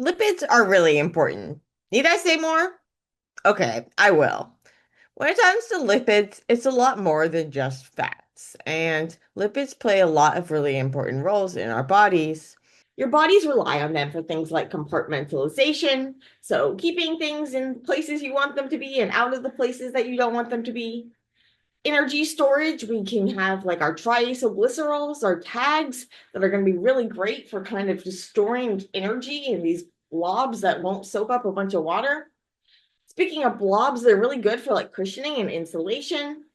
Lipids are really important. Need I say more? Okay, I will. When it comes to lipids, it's a lot more than just fats, and lipids play a lot of really important roles in our bodies. Your bodies rely on them for things like compartmentalization, so keeping things in places you want them to be and out of the places that you don't want them to be. Energy storage, we can have like our triacylglycerols, our tags that are going to be really great for kind of just storing energy in these blobs that won't soak up a bunch of water. Speaking of blobs, they're really good for like cushioning and insulation.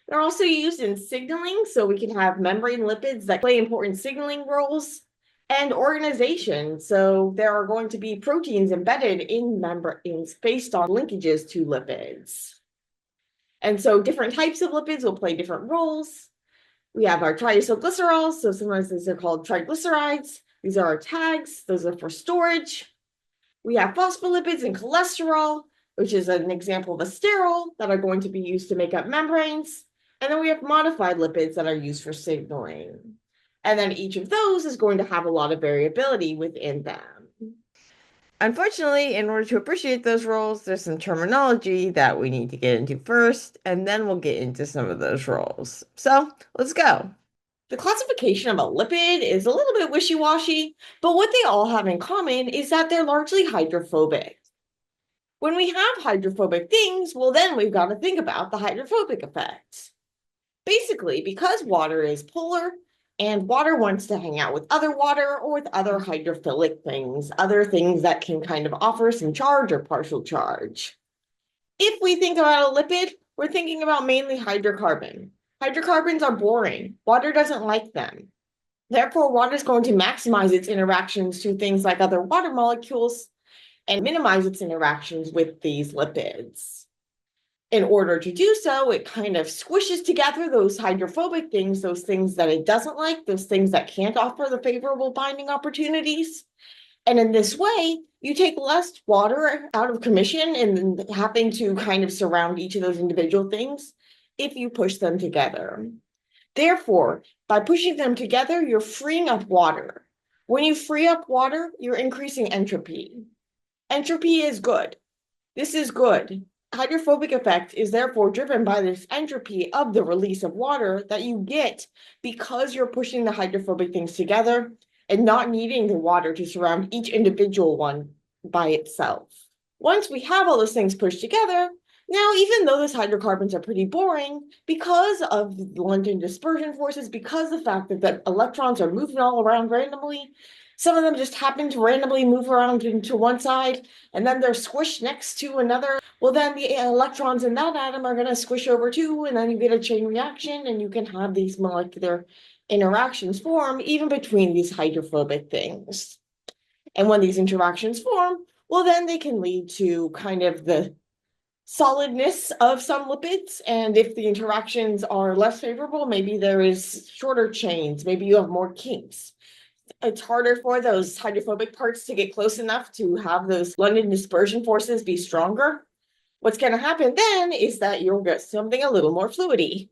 They're also used in signaling, so we can have membrane lipids that play important signaling roles, and organization. So there are going to be proteins embedded in membranes based on linkages to lipids. And so different types of lipids will play different roles. We have our triacylglycerols, so sometimes these are called triglycerides. These are our tags, those are for storage. We have phospholipids and cholesterol, which is an example of a sterol that are going to be used to make up membranes. And then we have modified lipids that are used for signaling. And then each of those is going to have a lot of variability within them. Unfortunately, in order to appreciate those roles, there's some terminology that we need to get into first, and then we'll get into some of those roles. So let's go. The classification of a lipid is a little bit wishy-washy, but what they all have in common is that they're largely hydrophobic. When we have hydrophobic things, well, then we've got to think about the hydrophobic effects. Basically, because water is polar and water wants to hang out with other water or with other hydrophilic things, other things that can kind of offer some charge or partial charge. If we think about a lipid, we're thinking about mainly hydrocarbon. Hydrocarbons are boring. Water doesn't like them. Therefore, water is going to maximize its interactions to things like other water molecules and minimize its interactions with these lipids. In order to do so, it kind of squishes together those hydrophobic things, those things that it doesn't like, those things that can't offer the favorable binding opportunities. And in this way, you take less water out of commission and having to kind of surround each of those individual things if you push them together. Therefore, by pushing them together, you're freeing up water. When you free up water, you're increasing entropy. Entropy is good. This is good. Hydrophobic effect is therefore driven by this entropy of the release of water that you get because you're pushing the hydrophobic things together and not needing the water to surround each individual one by itself. Once we have all those things pushed together, now even though those hydrocarbons are pretty boring, because of the London dispersion forces, because the fact that the electrons are moving all around randomly, some of them just happen to randomly move around into one side, and then they're squished next to another. Well, then the electrons in that atom are going to squish over too, and then you get a chain reaction, and you can have these molecular interactions form even between these hydrophobic things. And when these interactions form, well, then they can lead to kind of the solidness of some lipids. And if the interactions are less favorable, maybe there is shorter chains, maybe you have more kinks. It's harder for those hydrophobic parts to get close enough to have those London dispersion forces be stronger. What's going to happen then is that you'll get something a little more fluidy.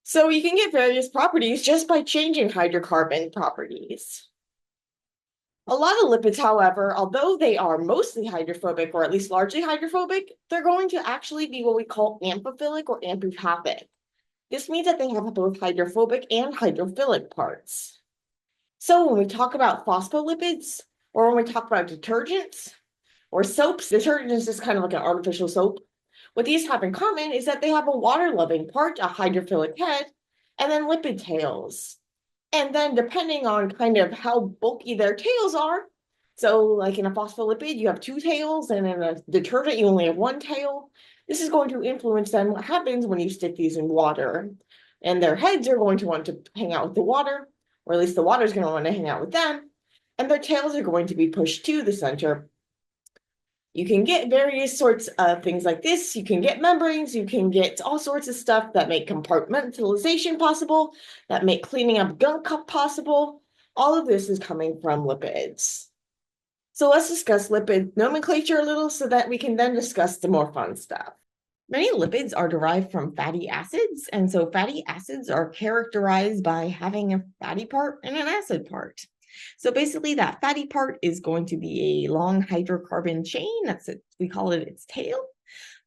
So you can get various properties just by changing hydrocarbon properties. A lot of lipids, however, although they are mostly hydrophobic or at least largely hydrophobic, they're going to actually be what we call amphiphilic or amphiphilic. This means that they have both hydrophobic and hydrophilic parts. So when we talk about phospholipids, or when we talk about detergents or soaps, detergent is just kind of like an artificial soap. What these have in common is that they have a water-loving part, a hydrophilic head, and then lipid tails. And then depending on kind of how bulky their tails are, so like in a phospholipid, you have two tails, and in a detergent, you only have one tail. This is going to influence then what happens when you stick these in water. And their heads are going to want to hang out with the water, or at least the water is going to want to hang out with them. And their tails are going to be pushed to the center. You can get various sorts of things like this. You can get membranes, you can get all sorts of stuff that make compartmentalization possible, that make cleaning up gunk possible. All of this is coming from lipids. So let's discuss lipid nomenclature a little so that we can then discuss the more fun stuff. Many lipids are derived from fatty acids, and so fatty acids are characterized by having a fatty part and an acid part. So basically that fatty part is going to be a long hydrocarbon chain. That's it. We call it its tail.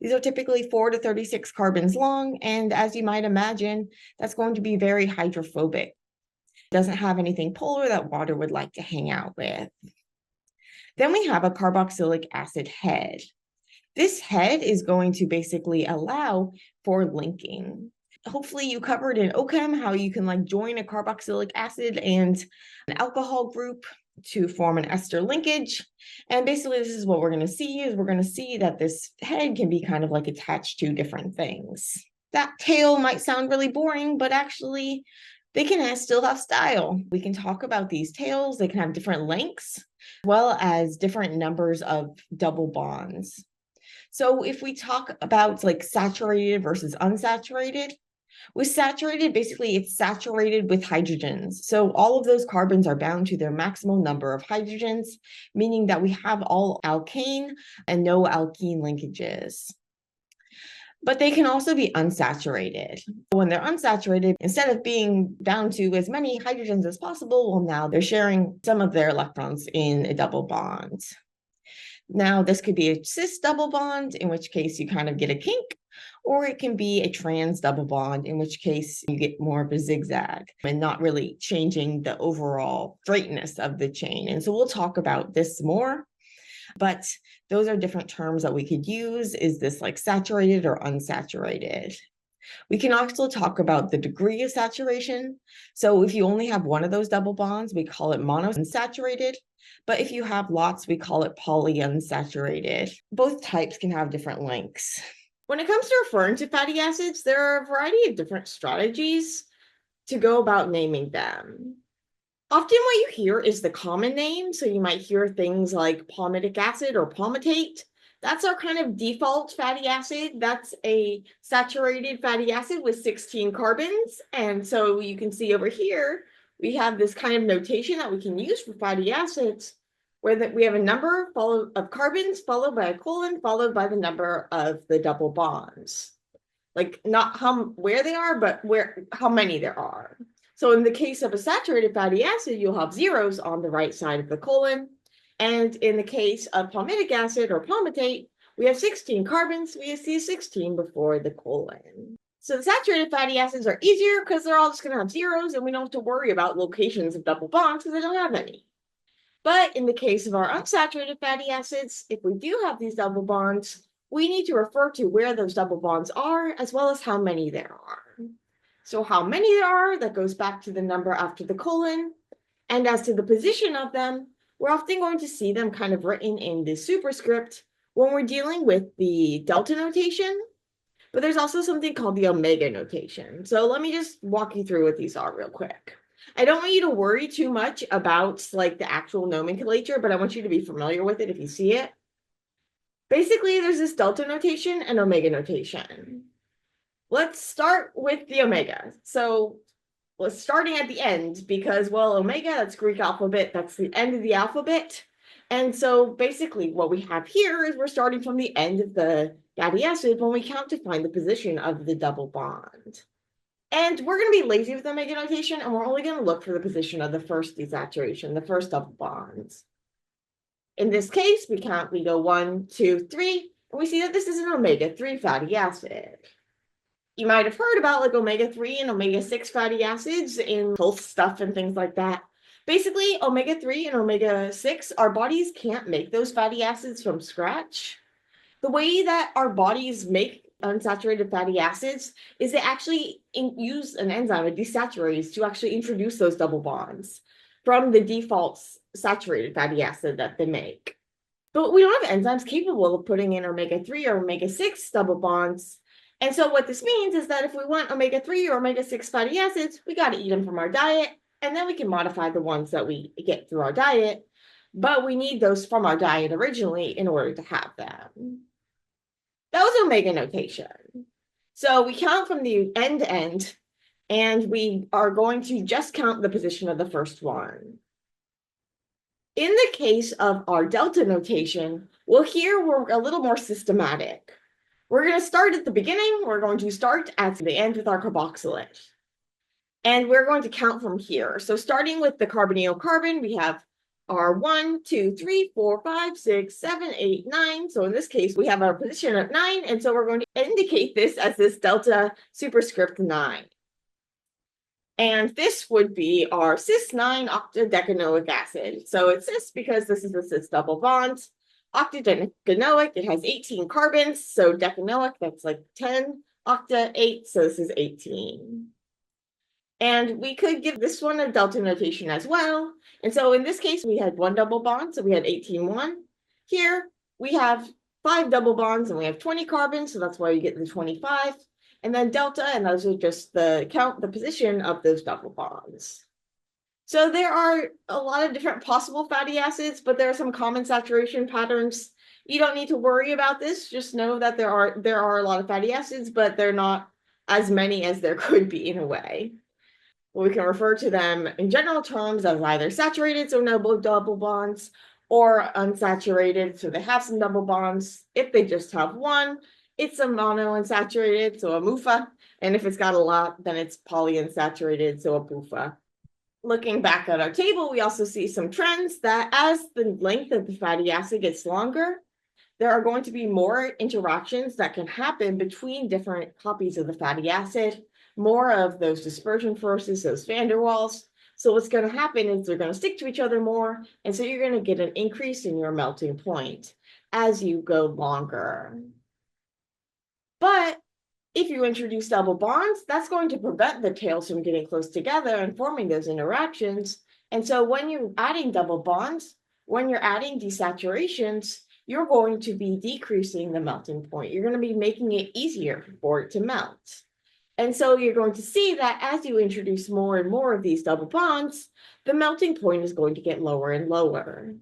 These are typically 4 to 36 carbons long. And as you might imagine, that's going to be very hydrophobic. It doesn't have anything polar that water would like to hang out with. Then we have a carboxylic acid head. This head is going to basically allow for linking. Hopefully you covered in OChem how you can like join a carboxylic acid and an alcohol group to form an ester linkage. And basically this is what we're going to see is we're going to see that this head can be kind of like attached to different things. That tail might sound really boring, but actually they can still have style. We can talk about these tails. They can have different lengths as well as different numbers of double bonds. So if we talk about like saturated versus unsaturated, with saturated, basically it's saturated with hydrogens. So all of those carbons are bound to their maximal number of hydrogens, meaning that we have all alkane and no alkene linkages. But they can also be unsaturated. When they're unsaturated, instead of being bound to as many hydrogens as possible, well, now they're sharing some of their electrons in a double bond. Now, this could be a cis double bond, in which case you kind of get a kink, or it can be a trans double bond, in which case you get more of a zigzag and not really changing the overall straightness of the chain. And so we'll talk about this more, but those are different terms that we could use. Is this like saturated or unsaturated? We can also talk about the degree of saturation. So if you only have one of those double bonds, we call it monounsaturated. But if you have lots, we call it polyunsaturated. Both types can have different lengths. When it comes to referring to fatty acids, there are a variety of different strategies to go about naming them. Often what you hear is the common name. So you might hear things like palmitic acid or palmitate. That's our kind of default fatty acid. That's a saturated fatty acid with 16 carbons. And so you can see over here, we have this kind of notation that we can use for fatty acids, where that we have a number of carbons followed by a colon, followed by the number of the double bonds. Like not where they are, but how many there are. So in the case of a saturated fatty acid, you'll have zeros on the right side of the colon. And in the case of palmitic acid or palmitate, we have 16 carbons. We see 16 before the colon. So the saturated fatty acids are easier because they're all just going to have zeros and we don't have to worry about locations of double bonds because they don't have any. But in the case of our unsaturated fatty acids, if we do have these double bonds, we need to refer to where those double bonds are as well as how many there are. So how many there are, that goes back to the number after the colon. And as to the position of them, we're often going to see them kind of written in the superscript when we're dealing with the delta notation. But there's also something called the omega notation. So let me just walk you through what these are real quick. I don't want you to worry too much about like the actual nomenclature, but I want you to be familiar with it if you see it. Basically, there's this delta notation and omega notation. Let's start with the omega. So we're starting at the end because, well, omega, that's Greek alphabet, that's the end of the alphabet. And so basically what we have here is we're starting from the end of the fatty acid when we count to find the position of the double bond. And we're going to be lazy with omega notation, and we're only going to look for the position of the first desaturation, the first double bonds. In this case, we go 1, 2, 3, and we see that this is an omega-3 fatty acid. You might have heard about like omega-3 and omega-6 fatty acids in health stuff and things like that. Basically, omega-3 and omega-6, our bodies can't make those fatty acids from scratch. The way that our bodies make unsaturated fatty acids is they actually use an enzyme, a desaturase, to actually introduce those double bonds from the default saturated fatty acid that they make. But we don't have enzymes capable of putting in omega-3 or omega-6 double bonds. And so what this means is that if we want omega-3 or omega-6 fatty acids, we got to eat them from our diet, and then we can modify the ones that we get through our diet. But we need those from our diet originally in order to have them. That was omega notation. So we count from the end to end, and we are going to just count the position of the first one. In the case of our delta notation, well, here we're a little more systematic. We're going to start at the beginning. We're going to start at the end with our carboxylate. And we're going to count from here. So starting with the carbonyl carbon, we have our 1, 2, 3, 4, 5, 6, 7, 8, 9. So in this case, we have our position at 9. And so we're going to indicate this as this delta superscript 9. And this would be our cis-9 octadecanoic acid. So it's cis because this is a cis double bond. Octadecanoic, it has 18 carbons. So decanoic, that's like 10. Octa, 8. So this is 18. And we could give this one a delta notation as well. And so in this case, we had 1 double bond, so we had 18-1. Here, we have 5 double bonds, and we have 20 carbons, so that's why you get the 25. And then delta, and those are just the position of those double bonds. So there are a lot of different possible fatty acids, but there are some common saturation patterns. You don't need to worry about this. Just know that there are a lot of fatty acids, but they're not as many as there could be in a way. We can refer to them in general terms as either saturated, so no double bonds, or unsaturated, so they have some double bonds. If they just have one, it's a monounsaturated, so a MUFA. And if it's got a lot, then it's polyunsaturated, so a PUFA. Looking back at our table, we also see some trends that as the length of the fatty acid gets longer, there are going to be more interactions that can happen between different copies of the fatty acid, more of those dispersion forces, those van der Waals. So what's going to happen is they're going to stick to each other more, and so you're going to get an increase in your melting point as you go longer. But if you introduce double bonds, that's going to prevent the tails from getting close together and forming those interactions. And so when you're adding double bonds, when you're adding desaturations, you're going to be decreasing the melting point. You're going to be making it easier for it to melt. And so you're going to see that as you introduce more and more of these double bonds, the melting point is going to get lower and lower.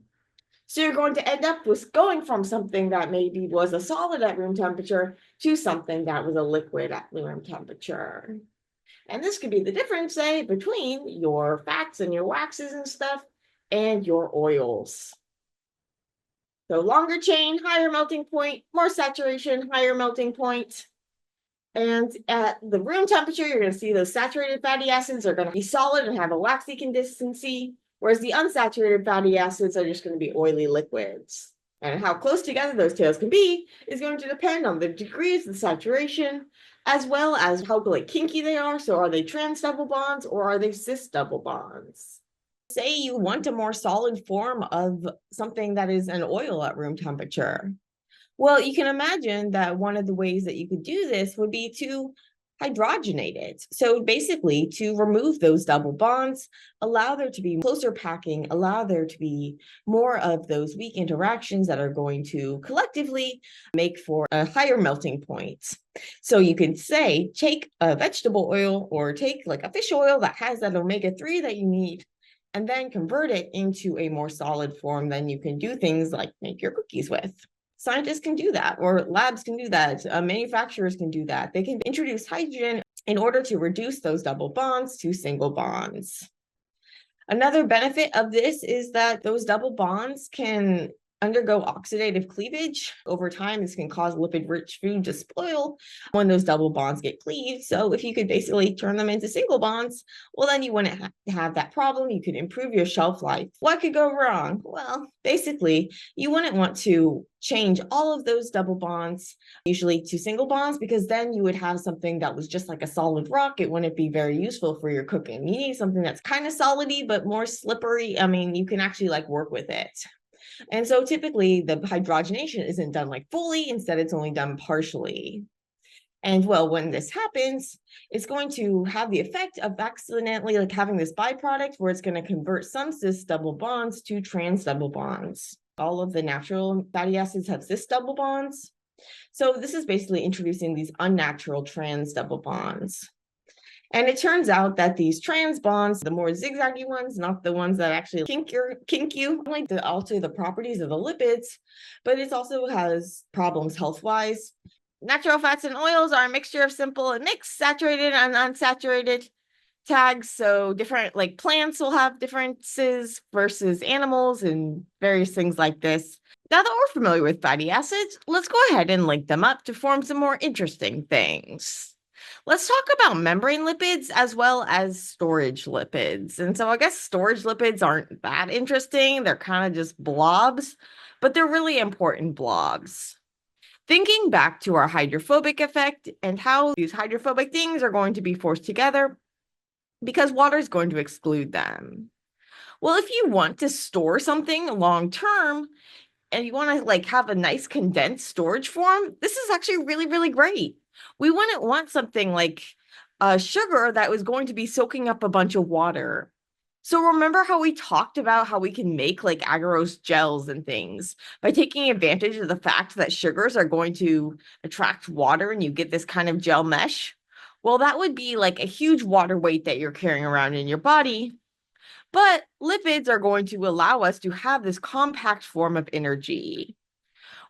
So you're going to end up with going from something that maybe was a solid at room temperature to something that was a liquid at room temperature. And this could be the difference, say, between your fats and your waxes and stuff and your oils. So longer chain, higher melting point, more saturation, higher melting point. And at the room temperature, you're going to see those saturated fatty acids are going to be solid and have a waxy consistency, whereas the unsaturated fatty acids are just going to be oily liquids. And how close together those tails can be is going to depend on the degrees of saturation, as well as how kinky they are. So are they trans double bonds or are they cis double bonds? Say you want a more solid form of something that is an oil at room temperature. Well, you can imagine that one of the ways that you could do this would be to hydrogenate it. So basically to remove those double bonds, allow there to be closer packing, allow there to be more of those weak interactions that are going to collectively make for a higher melting point. So you can say, take a vegetable oil or take like a fish oil that has that omega-3 that you need, and then convert it into a more solid form. Then you can do things like make your cookies with. Scientists can do that, or labs can do that. Manufacturers can do that. They can introduce hydrogen in order to reduce those double bonds to single bonds. Another benefit of this is that those double bonds can undergo oxidative cleavage. Over time, this can cause lipid-rich food to spoil when those double bonds get cleaved. So if you could basically turn them into single bonds, well, then you wouldn't have that problem. You could improve your shelf life. What could go wrong? Well, basically, you wouldn't want to change all of those double bonds usually to single bonds, because then you would have something that was just like a solid rock. It wouldn't be very useful for your cooking. You need something that's kind of solidy but more slippery. I mean, you can actually like work with it. And so typically the hydrogenation isn't done like fully, instead it's only done partially. And well, when this happens, it's going to have the effect of accidentally like having this byproduct where it's going to convert some cis double bonds to trans double bonds. All of the natural fatty acids have cis double bonds. So this is basically introducing these unnatural trans double bonds. And it turns out that these trans bonds, the more zigzaggy ones, not the ones that actually kink you, like to alter the properties of the lipids, but it also has problems health-wise. Natural fats and oils are a mixture of simple and mixed, saturated and unsaturated tags. So different, like plants will have differences versus animals and various things like this. Now that we're familiar with fatty acids, let's go ahead and link them up to form some more interesting things. Let's talk about membrane lipids as well as storage lipids. And so I guess storage lipids aren't that interesting. They're kind of just blobs, but they're really important blobs. Thinking back to our hydrophobic effect and how these hydrophobic things are going to be forced together because water is going to exclude them. Well, if you want to store something long term, and you want to like have a nice condensed storage form, this is actually really, really great. We wouldn't want something like sugar that was going to be soaking up a bunch of water. So remember how we talked about how we can make like agarose gels and things by taking advantage of the fact that sugars are going to attract water and you get this kind of gel mesh? Well, that would be like a huge water weight that you're carrying around in your body. But lipids are going to allow us to have this compact form of energy.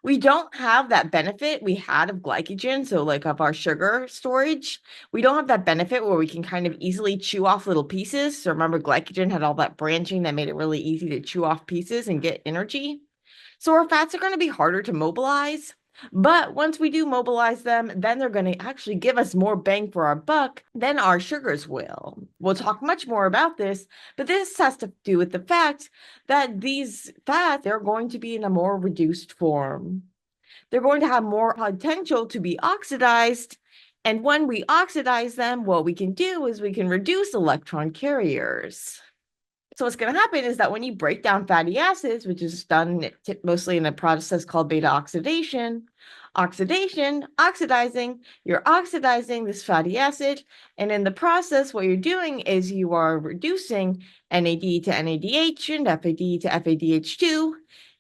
We don't have that benefit we had of glycogen, so like of our sugar storage. We don't have that benefit where we can kind of easily chew off little pieces. So remember, glycogen had all that branching that made it really easy to chew off pieces and get energy. So our fats are going to be harder to mobilize. But once we do mobilize them, then they're going to actually give us more bang for our buck than our sugars will. We'll talk much more about this, but this has to do with the fact that these fats, they're going to be in a more reduced form. They're going to have more potential to be oxidized. And when we oxidize them, what we can do is we can reduce electron carriers. So what's going to happen is that when you break down fatty acids, which is done mostly in a process called beta oxidation, oxidizing, you're oxidizing this fatty acid. And in the process, what you're doing is you are reducing NAD to NADH and FAD to FADH2.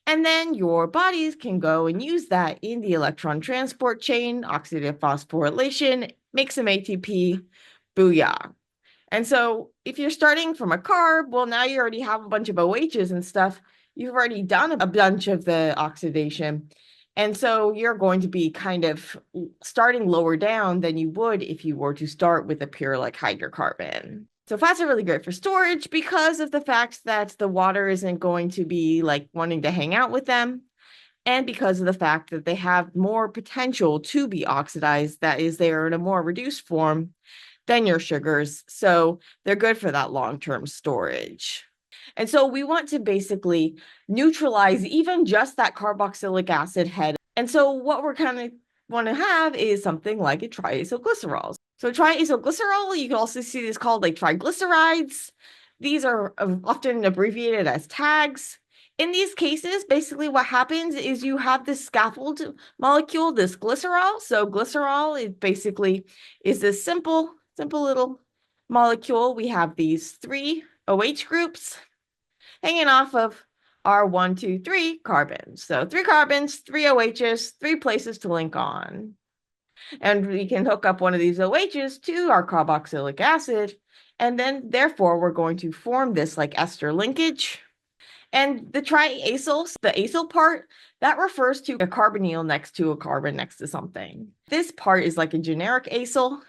And then your bodies can go and use that in the electron transport chain, oxidative phosphorylation, make some ATP, booyah. And so if you're starting from a carb, well, now you already have a bunch of OHs and stuff. You've already done a bunch of the oxidation. And so you're going to be kind of starting lower down than you would if you were to start with a pure like hydrocarbon. So fats are really great for storage because of the fact that the water isn't going to be like wanting to hang out with them. And because of the fact that they have more potential to be oxidized, that is, they are in a more reduced form than your sugars. So they're good for that long-term storage. And so we want to basically neutralize even just that carboxylic acid head. And so what we're kind of want to have is something like a triacylglycerol. So triacylglycerol, you can also see this called like triglycerides. These are often abbreviated as tags. In these cases, basically what happens is you have this scaffold molecule, this glycerol. So glycerol is basically this simple little molecule. We have these 3 OH groups hanging off of our 1, 2, 3 carbons. So 3 carbons, 3 OHs, 3 places to link on. And we can hook up one of these OHs to our carboxylic acid. And then therefore we're going to form this like ester linkage. And the triacyl, the acyl part, that refers to a carbonyl next to a carbon next to something. This part is like a generic acyl.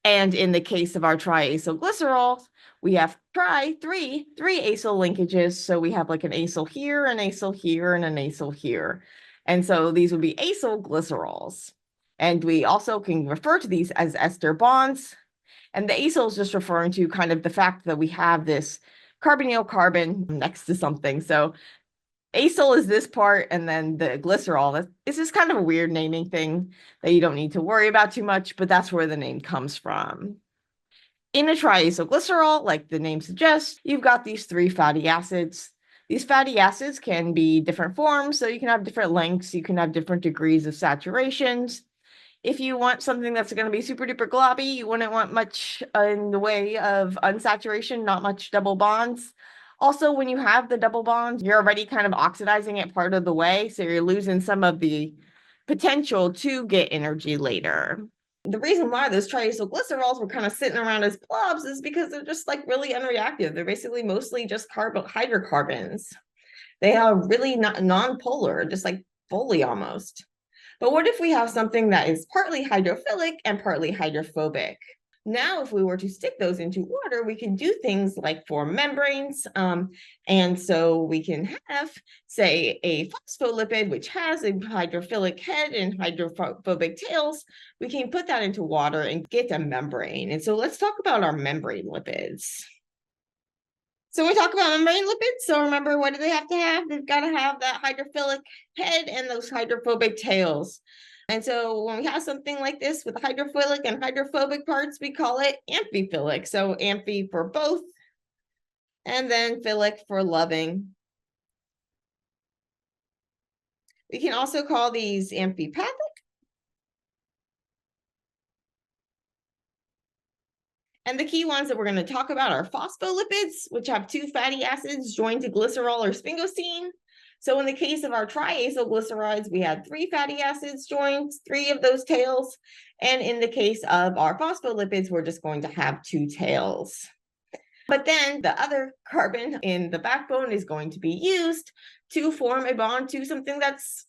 And in the case of our triacylglycerols, we have three acyl linkages. So we have like an acyl here, an acyl here, and an acyl here. And so these would be acyl glycerols. And we also can refer to these as ester bonds. And the acyl is just referring to kind of the fact that we have this carbonyl carbon next to something. So acyl is this part, and then the glycerol, it's just kind of a weird naming thing that you don't need to worry about too much, but that's where the name comes from. In a triacylglycerol, like the name suggests, you've got these 3 fatty acids. These fatty acids can be different forms, so you can have different lengths, you can have different degrees of saturations. If you want something that's going to be super duper globby, you wouldn't want much in the way of unsaturation, not much double bonds. Also, when you have the double bonds, you're already kind of oxidizing it part of the way, so you're losing some of the potential to get energy later. The reason why those triacylglycerols were kind of sitting around as blobs is because they're just like really unreactive. They're basically mostly just hydrocarbons. They are really not non-polar, just like fully almost. But what if we have something that is partly hydrophilic and partly hydrophobic? Now, if we were to stick those into water, we can do things like form membranes. And so we can have, say, a phospholipid, which has a hydrophilic head and hydrophobic tails. We can put that into water and get a membrane. And so let's talk about our membrane lipids. So when we talk about membrane lipids, so remember, what do they have to have? They've got to have that hydrophilic head and those hydrophobic tails. And so when we have something like this with hydrophilic and hydrophobic parts, we call it amphiphilic. So amphi for both, and then philic for loving. We can also call these amphipathic. And the key ones that we're going to talk about are phospholipids, which have two fatty acids joined to glycerol or sphingosine. So in the case of our triacylglycerides, we had 3 fatty acids joined, 3 of those tails. And in the case of our phospholipids, we're just going to have 2 tails. But then the other carbon in the backbone is going to be used to form a bond to something that's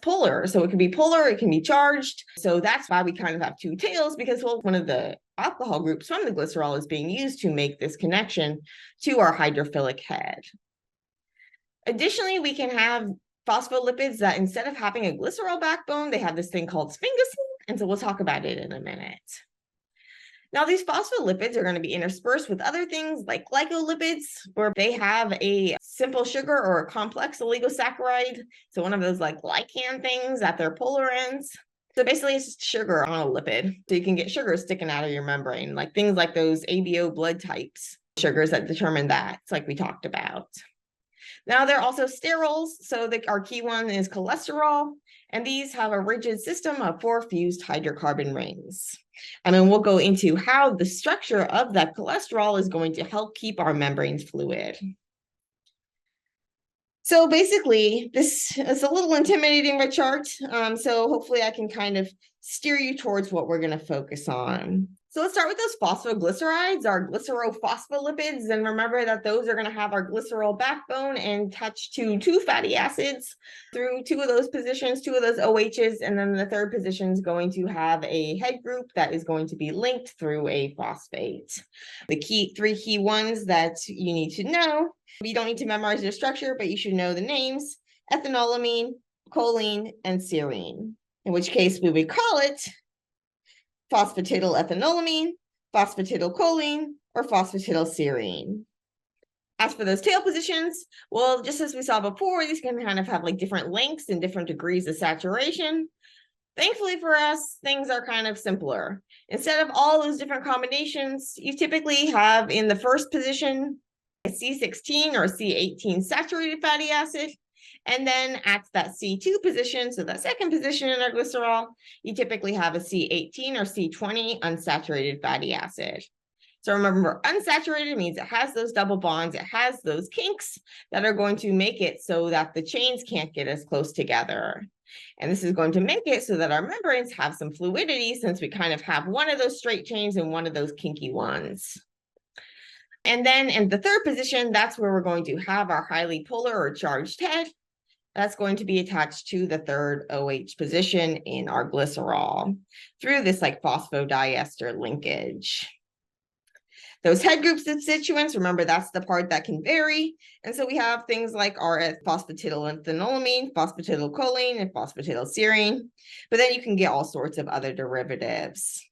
polar. So it can be polar, it can be charged. So that's why we kind of have 2 tails, because one of the alcohol groups from the glycerol is being used to make this connection to our hydrophilic head. Additionally, we can have phospholipids that instead of having a glycerol backbone, they have this thing called sphingosine. And so we'll talk about it in a minute. Now, these phospholipids are going to be interspersed with other things like glycolipids, where they have a simple sugar or a complex oligosaccharide. So one of those like glycan things at their polar ends. So basically it's just sugar on a lipid. So you can get sugar sticking out of your membrane, like things like those ABO blood types, sugars that determine that. It's like we talked about. Now, they're also sterols. So our key one is cholesterol. And these have a rigid system of 4 fused hydrocarbon rings. And then we'll go into how the structure of that cholesterol is going to help keep our membranes fluid. So basically, this is a little intimidating of a chart. So hopefully I can kind of steer you towards what we're going to focus on. So let's start with those phosphoglycerides, our glycerophospholipids. And remember that those are going to have our glycerol backbone and attach to 2 fatty acids through 2 of those positions, 2 of those OHs. And then the third position is going to have a head group that is going to be linked through a phosphate. The 3 key ones that you need to know, you don't need to memorize their structure, but you should know the names: ethanolamine, choline, and serine, in which case we would call it phosphatidylethanolamine, phosphatidylcholine, or phosphatidylserine. As for those tail positions, well, just as we saw before, these can kind of have like different lengths and different degrees of saturation. Thankfully for us, things are kind of simpler. Instead of all those different combinations, you typically have in the first position a C16 or C18 saturated fatty acid. And then at that C2 position, so that second position in our glycerol, you typically have a C18 or C20 unsaturated fatty acid. So remember, unsaturated means it has those double bonds, it has those kinks that are going to make it so that the chains can't get as close together. And this is going to make it so that our membranes have some fluidity, since we kind of have one of those straight chains and one of those kinky ones. And then in the third position, that's where we're going to have our highly polar or charged head. That's going to be attached to the third OH position in our glycerol through this like phosphodiester linkage. Those head group constituents, remember, that's the part that can vary. And so we have things like our phosphatidylethanolamine, phosphatidylcholine, and phosphatidylserine. But then you can get all sorts of other derivatives.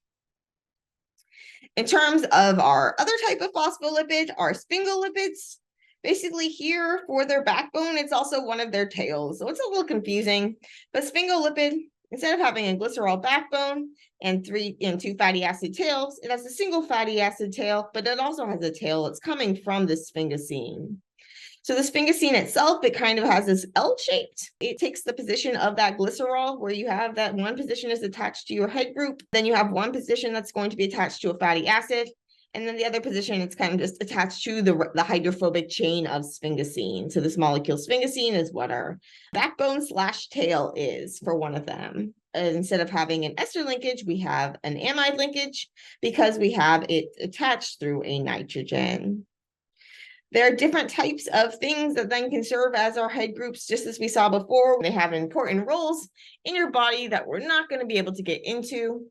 In terms of our other type of phospholipid, our sphingolipids, basically here for their backbone, it's also one of their tails. So it's a little confusing, but sphingolipid, instead of having a glycerol backbone and 2 fatty acid tails, it has a single fatty acid tail, but it also has a tail that's coming from the sphingosine. So the sphingosine itself, it kind of has this L-shaped. It takes the position of that glycerol, where you have that one position is attached to your head group. Then you have one position that's going to be attached to a fatty acid. And then the other position, it's kind of just attached to the hydrophobic chain of sphingosine. So this molecule sphingosine is what our backbone/tail is for one of them. Instead of having an ester linkage, we have an amide linkage because we have it attached through a nitrogen. There are different types of things that then can serve as our head groups, just as we saw before. They have important roles in your body that we're not going to be able to get into.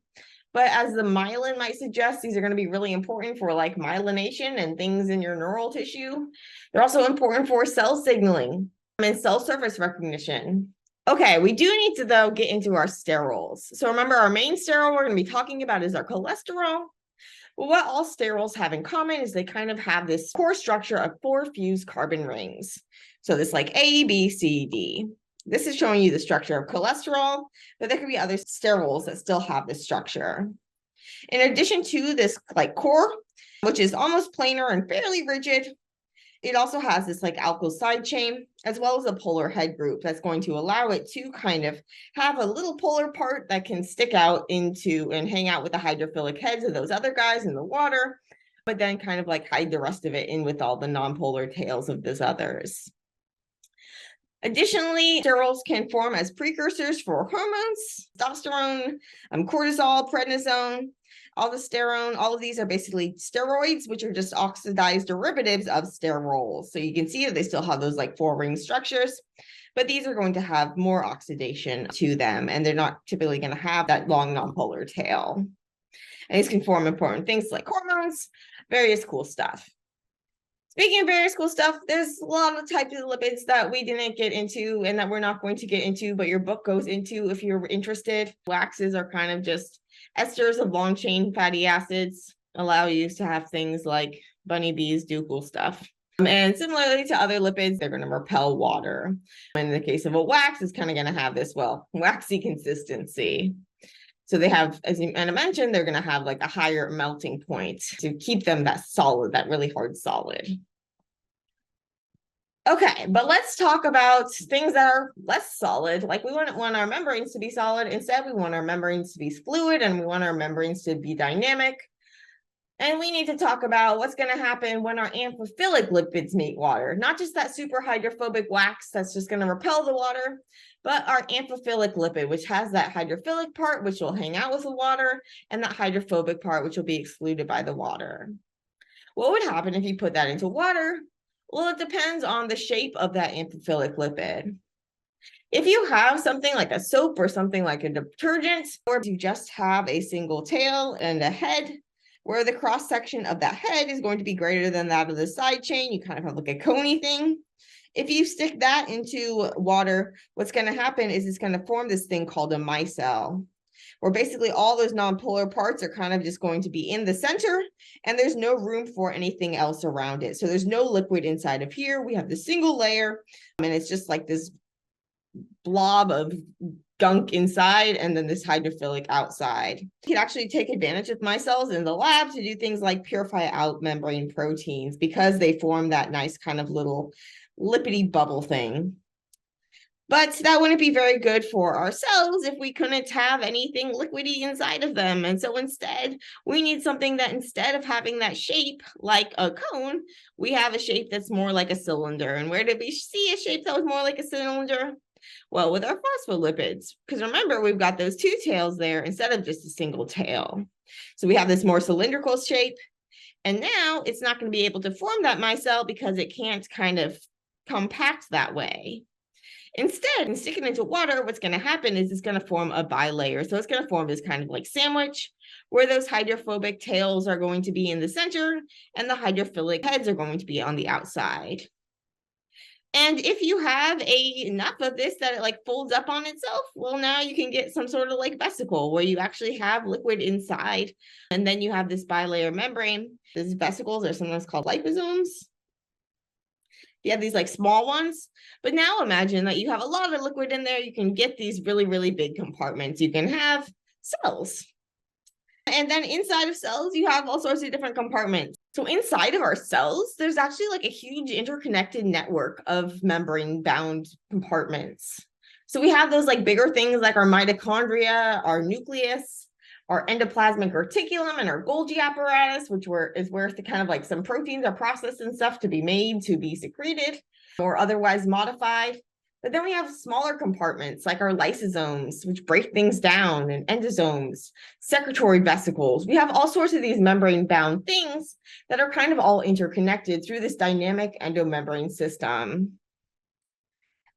But as the myelin might suggest, these are going to be really important for like myelination and things in your neural tissue. They're also important for cell signaling and cell surface recognition. Okay, we do need to, though, get into our sterols. So remember, our main sterol we're going to be talking about is our cholesterol. Well, what all sterols have in common is they kind of have this core structure of 4 fused carbon rings. So this like A, B, C, D. This is showing you the structure of cholesterol, but there could be other sterols that still have this structure. In addition to this like core, which is almost planar and fairly rigid, it also has this like alkyl side chain, as well as a polar head group that's going to allow it to kind of have a little polar part that can stick out into and hang out with the hydrophilic heads of those other guys in the water, but then kind of like hide the rest of it in with all the nonpolar tails of those others. Additionally, sterols can form as precursors for hormones, testosterone, cortisol, prednisone, aldosterone. All of these are basically steroids, which are just oxidized derivatives of sterols. So you can see that they still have those like 4 ring structures, but these are going to have more oxidation to them, and they're not typically going to have that long nonpolar tail. And these can form important things like hormones, various cool stuff. Speaking of various cool stuff, there's a lot of types of lipids that we didn't get into and that we're not going to get into, but your book goes into if you're interested. Waxes are kind of just esters of long chain fatty acids, allow you to have things like bunny bees do cool stuff. And similarly to other lipids, they're going to repel water. In the case of a wax, it's kind of going to have this, well, waxy consistency. So they have, as Anna mentioned, they're going to have like a higher melting point to keep them that solid, that really hard solid. Okay, but let's talk about things that are less solid. Like we want our membranes to be solid. Instead, we want our membranes to be fluid, and we want our membranes to be dynamic. And we need to talk about what's going to happen when our amphiphilic lipids meet water. Not just that super hydrophobic wax that's just going to repel the water, but our amphiphilic lipid, which has that hydrophilic part, which will hang out with the water, and that hydrophobic part, which will be excluded by the water. What would happen if you put that into water? Well, it depends on the shape of that amphiphilic lipid. If you have something like a soap or something like a detergent, or you just have a single tail and a head, where the cross section of that head is going to be greater than that of the side chain, you kind of have like a coney thing. If you stick that into water, what's going to happen is it's going to form this thing called a micelle, where basically all those nonpolar parts are kind of just going to be in the center, and there's no room for anything else around it. So there's no liquid inside of here. We have the single layer, and it's just like this blob of gunk inside and then this hydrophilic outside. You can actually take advantage of micelles in the lab to do things like purify out membrane proteins because they form that nice kind of little lipidy bubble thing. But that wouldn't be very good for our cells if we couldn't have anything liquidy inside of them. And so instead, we need something that instead of having that shape like a cone, we have a shape that's more like a cylinder. And where did we see a shape that was more like a cylinder? Well, with our phospholipids, because remember, we've got those 2 tails there instead of just a single tail. So we have this more cylindrical shape. And now it's not going to be able to form that micelle because it can't kind of compact that way. Instead, in sticking into water, what's going to happen is it's going to form a bilayer. So it's going to form this kind of like sandwich where those hydrophobic tails are going to be in the center and the hydrophilic heads are going to be on the outside. And if you have enough of this that it like folds up on itself, well, now you can get some sort of like vesicle where you actually have liquid inside. And then you have this bilayer membrane. These vesicles are sometimes called liposomes. You have these like small ones, but now imagine that you have a lot of liquid in there. You can get these really, really big compartments. You can have cells. And then inside of cells, you have all sorts of different compartments. So inside of our cells, there's actually like a huge interconnected network of membrane-bound compartments. So we have those like bigger things like our mitochondria, our nucleus, our endoplasmic reticulum, and our Golgi apparatus, which is where the kind of like some proteins are processed and stuff to be made to be secreted or otherwise modified. But then we have smaller compartments like our lysosomes, which break things down, and endosomes, secretory vesicles. We have all sorts of these membrane-bound things that are kind of all interconnected through this dynamic endomembrane system.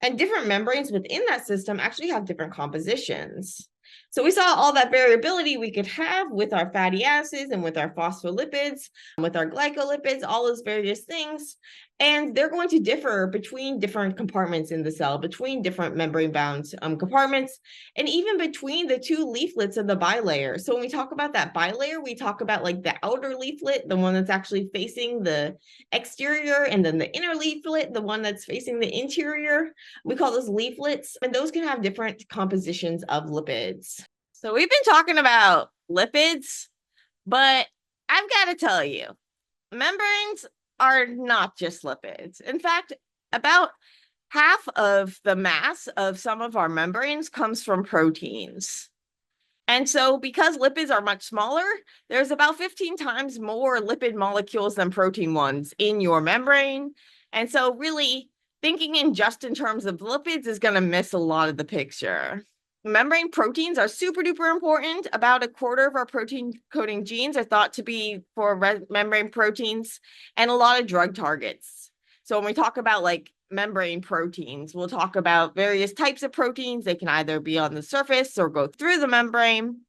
And different membranes within that system actually have different compositions. So we saw all that variability we could have with our fatty acids and with our phospholipids, with our glycolipids, all those various things. And they're going to differ between different compartments in the cell, between different membrane-bound compartments, and even between the two leaflets of the bilayer. So when we talk about that bilayer, we talk about like the outer leaflet, the one that's actually facing the exterior, and then the inner leaflet, the one that's facing the interior. We call those leaflets, and those can have different compositions of lipids. So we've been talking about lipids, but I've got to tell you, membranes are not just lipids. In fact, about half of the mass of some of our membranes comes from proteins. And so because lipids are much smaller, there's about 15 times more lipid molecules than protein ones in your membrane. And so really thinking in just in terms of lipids is going to miss a lot of the picture. Membrane proteins are super duper important. About a quarter of our protein coding genes are thought to be for membrane proteins, and a lot of drug targets. So when we talk about like membrane proteins, we'll talk about various types of proteins. They can either be on the surface or go through the membrane.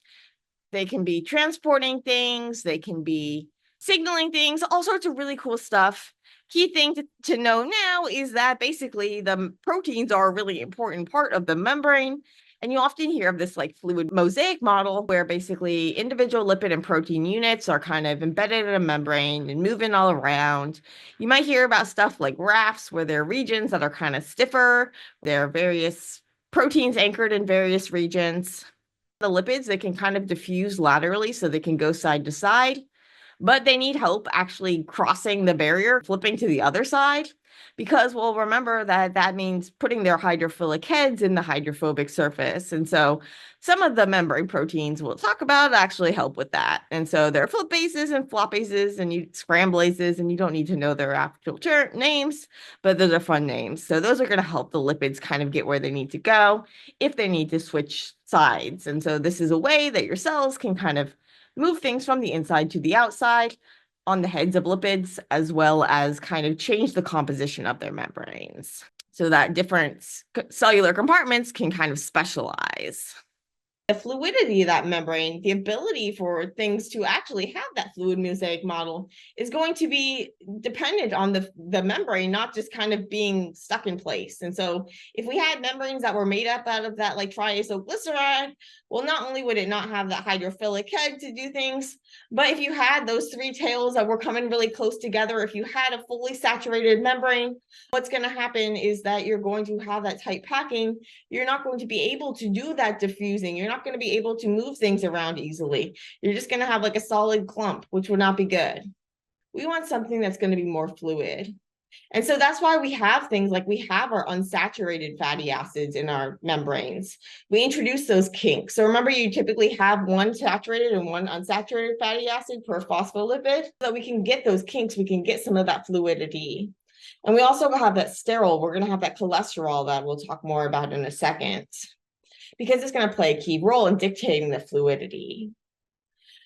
They can be transporting things. They can be signaling things, all sorts of really cool stuff. Key thing to know now is that basically the proteins are a really important part of the membrane. And you often hear of this like fluid mosaic model where basically individual lipid and protein units are kind of embedded in a membrane and moving all around. You might hear about stuff like rafts where there are regions that are kind of stiffer. There are various proteins anchored in various regions. The lipids, they can kind of diffuse laterally so they can go side to side, but they need help actually crossing the barrier, flipping to the other side, because we'll remember that that means putting their hydrophilic heads in the hydrophobic surface. And so some of the membrane proteins we'll talk about actually help with that. And so there are flip bases and flop bases and scramblases, and you don't need to know their actual names, but those are fun names. So those are going to help the lipids kind of get where they need to go if they need to switch sides. And so this is a way that your cells can kind of move things from the inside to the outside on the heads of lipids, as well as kind of change the composition of their membranes so that different cellular compartments can kind of specialize. The fluidity of that membrane, the ability for things to actually have that fluid mosaic model, is going to be dependent on the membrane not just kind of being stuck in place. And so if we had membranes that were made up out of that like triacylglyceride, well, not only would it not have that hydrophilic head to do things, but if you had those three tails that were coming really close together, if you had a fully saturated membrane, what's going to happen is that you're going to have that tight packing. You're not going to be able to do that diffusing. You're not going to be able to move things around easily. You're just going to have like a solid clump, which would not be good. We want something that's going to be more fluid. And so that's why we have things like we have our unsaturated fatty acids in our membranes. We introduce those kinks. So remember, you typically have one saturated and one unsaturated fatty acid per phospholipid. So that we can get those kinks, we can get some of that fluidity. And we also have that sterol. We're going to have that cholesterol that we'll talk more about in a second, because it's going to play a key role in dictating the fluidity.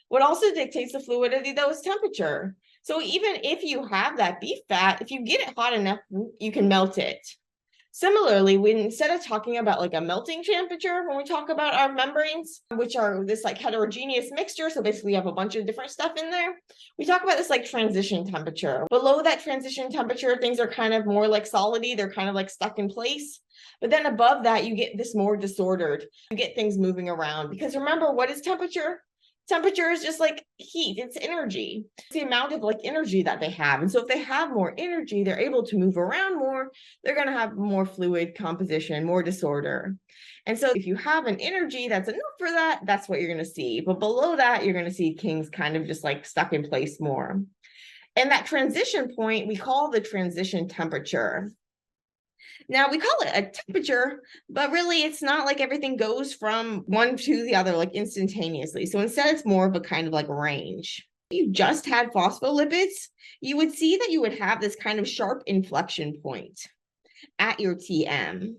What also dictates the fluidity, though, is temperature. So even if you have that beef fat, if you get it hot enough, you can melt it. Similarly, instead of talking about like a melting temperature, when we talk about our membranes, which are this like heterogeneous mixture, so basically you have a bunch of different stuff in there, we talk about this like transition temperature. Below that transition temperature, things are kind of more like solidy, they're kind of like stuck in place. But then above that, you get this more disordered. You get things moving around, because remember, what is temperature? Temperature is just like heat, it's energy. It's the amount of like energy that they have. And so if they have more energy, they're able to move around more, they're going to have more fluid composition, more disorder. And so if you have an energy that's enough for that, that's what you're going to see. But below that, you're going to see kings kind of just like stuck in place more. And that transition point, we call the transition temperature. Now we call it a temperature, but really it's not like everything goes from one to the other like instantaneously. So instead it's more of a kind of like range. If you just had phospholipids, you would see that you would have this kind of sharp inflection point at your TM.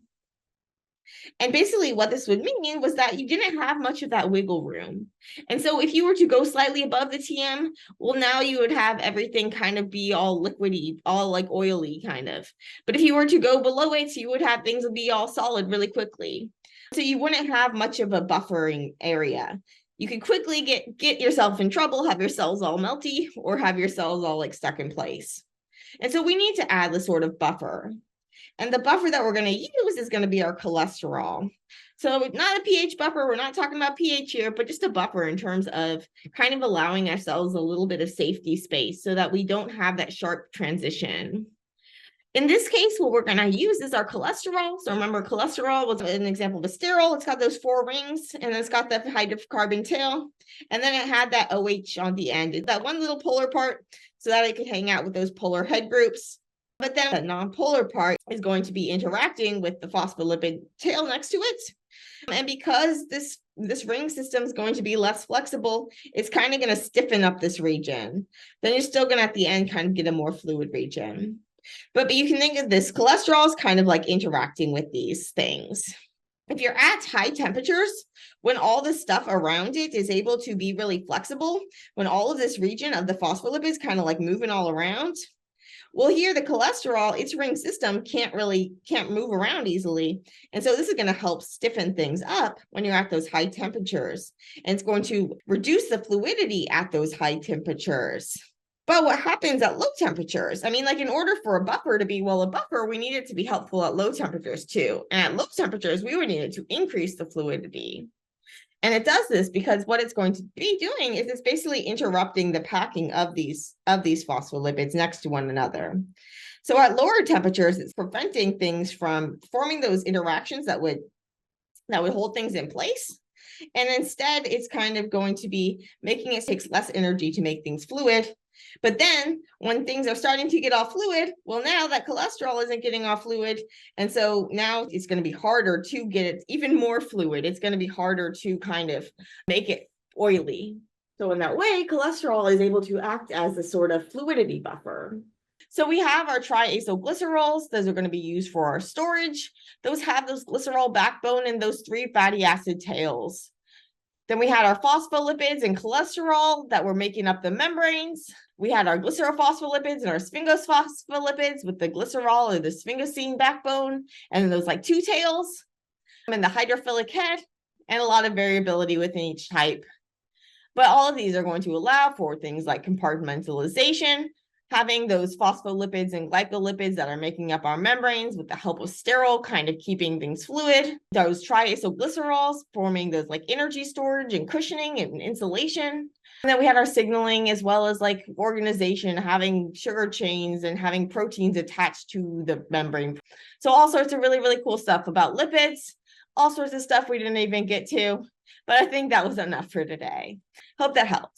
And basically what this would mean was that you didn't have much of that wiggle room. And so if you were to go slightly above the TM, well, now you would have everything kind of be all liquidy, all like oily kind of. But if you were to go below it, you would have things be all solid really quickly. So you wouldn't have much of a buffering area. You could quickly get yourself in trouble, have your cells all melty, or have your cells all like stuck in place. And so we need to add this sort of buffer. And the buffer that we're going to use is going to be our cholesterol. So not a pH buffer, we're not talking about pH here, but just a buffer in terms of kind of allowing ourselves a little bit of safety space so that we don't have that sharp transition. In this case, what we're going to use is our cholesterol. So remember, cholesterol was an example of a sterol. It's got those 4 rings, and then it's got the hydrocarbon tail, and then it had that OH on the end. It's that one little polar part so that it could hang out with those polar head groups. But then the non-polar part is going to be interacting with the phospholipid tail next to it. And because this ring system is going to be less flexible, it's kind of going to stiffen up this region. Then you're still going to, at the end, kind of get a more fluid region. But you can think of this cholesterol as kind of like interacting with these things. If you're at high temperatures, when all the stuff around it is able to be really flexible, when all of this region of the phospholipids kind of like moving all around, well, here the cholesterol, its ring system can't move around easily. And so this is going to help stiffen things up when you're at those high temperatures. And it's going to reduce the fluidity at those high temperatures. But what happens at low temperatures? I mean, like in order for a buffer to be a buffer, we need it to be helpful at low temperatures too. And at low temperatures, we would need it to increase the fluidity. And it does this because what it's going to be doing is it's basically interrupting the packing of these phospholipids next to one another. So at lower temperatures, it's preventing things from forming those interactions that would hold things in place. And instead, it's kind of going to be making it take less energy to make things fluid. But then when things are starting to get all fluid, well, now that cholesterol isn't getting all fluid. And so now it's going to be harder to get it even more fluid. It's going to be harder to kind of make it oily. So in that way, cholesterol is able to act as a sort of fluidity buffer. So we have our triacylglycerols. Those are going to be used for our storage. Those have those glycerol backbone and those 3 fatty acid tails. Then we had our phospholipids and cholesterol that were making up the membranes. We had our glycerophospholipids and our sphingosphospholipids with the glycerol or the sphingosine backbone, and those like 2 tails, and the hydrophilic head, and a lot of variability within each type. But all of these are going to allow for things like compartmentalization, having those phospholipids and glycolipids that are making up our membranes with the help of sterol, kind of keeping things fluid. Those triacylglycerols forming those like energy storage and cushioning and insulation. And then we had our signaling as well as like organization, having sugar chains and having proteins attached to the membrane. So all sorts of really, really cool stuff about lipids, all sorts of stuff we didn't even get to. But I think that was enough for today. Hope that helped.